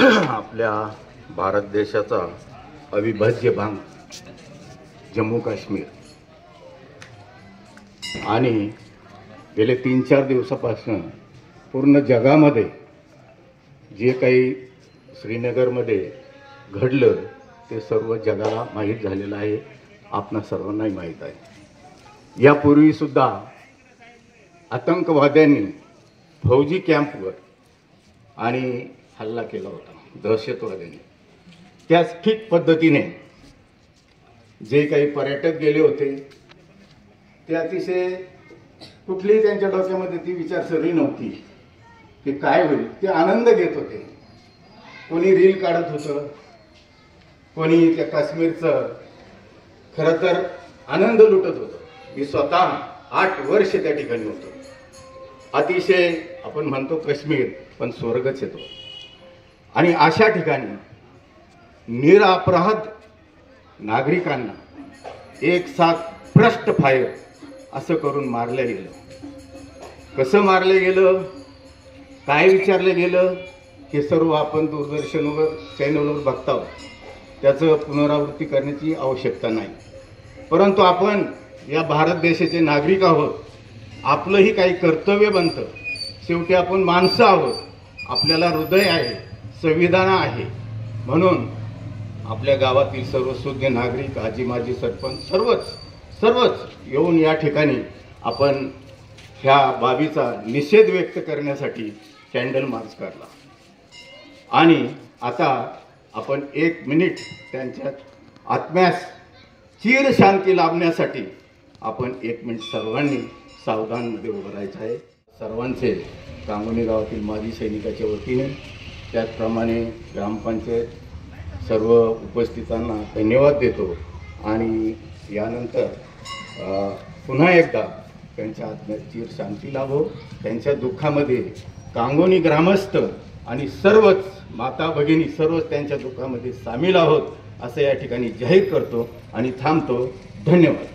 आपल्या भारत देशाचा अविभाज्य भाग जम्मू काश्मीर आणि गेले 3-4 दिवसापासून पूर्ण जगामध्ये जे काही श्रीनगरमध्ये घडलं ते सर्व जगाला माहीत झालेलं आहे, आपणा सर्वांनाही माहीत आहे। यापूर्वी सुद्धा आतंकवाद्यांनी फौजी कॅम्पवर आणि हल्ला केला होता दहशतवाद्यांनी। त्याच ठीक पद्धतीने जे काही पर्यटक गेले होते ते अतिशय कुठलीही त्यांच्या डोक्यामध्ये ती विचारसरणी नव्हती की काय होईल, ते आनंद घेत होते। कोणी रील काढत होतं, कोणी त्या काश्मीरचं खरं तर आनंद लुटत होतं। मी स्वतः 8 वर्ष त्या ठिकाणी होतो। अतिशय आपण म्हणतो काश्मीर पण स्वर्गच येतो। आणि अशा ठिकाणी निरपराध नागरिकांना एक साथ भ्रष्ट फायर असं करून मारलं गेलं। कसं मारलं गेलं, काय विचारलं गेलं, हे सर्व आपण दूरदर्शनवर चॅनलवर बघतो। त्याचं पुनरावृत्ती करण्याची आवश्यकता नाही, परंतु आपण या भारत देशाचे नागरिक आहोत, आपलंही काही कर्तव्य बनतं। शेवटी आपण माणसं आहोत, आपल्याला हृदय आहे, संविधान आहे। म्हणून आपल्या गावातील सर्व सुज्ञ नागरिक, आजी माजी सरपंच सर्वच येऊन या ठिकाणी आपण ह्या बाबीचा निषेध व्यक्त करण्यासाठी कॅन्डल मार्च काढला। आणि आता आपण 1 मिनिट त्यांच्या आत्म्यास चिर शांती लाभण्यासाठी आपण 1 मिनिट सर्वांनी सावधानमध्ये उभं राहायचं आहे। सर्वांचे कांगोनी गावातील माजी सैनिकाच्या वतीने, त्याचप्रमाणे ग्रामपंचायत सर्व उपस्थितांना धन्यवाद देतो। आणि यानंतर पुन्हा एकदा त्यांच्या आत्म्यात चिर शांती लाभो। त्यांच्या दुःखामध्ये कांगोनी ग्रामस्थ आणि सर्वच माता भगिनी सर्वच त्यांच्या दुःखामध्ये सामील आहोत असं या ठिकाणी जाहीर करतो आणि थांबतो। धन्यवाद।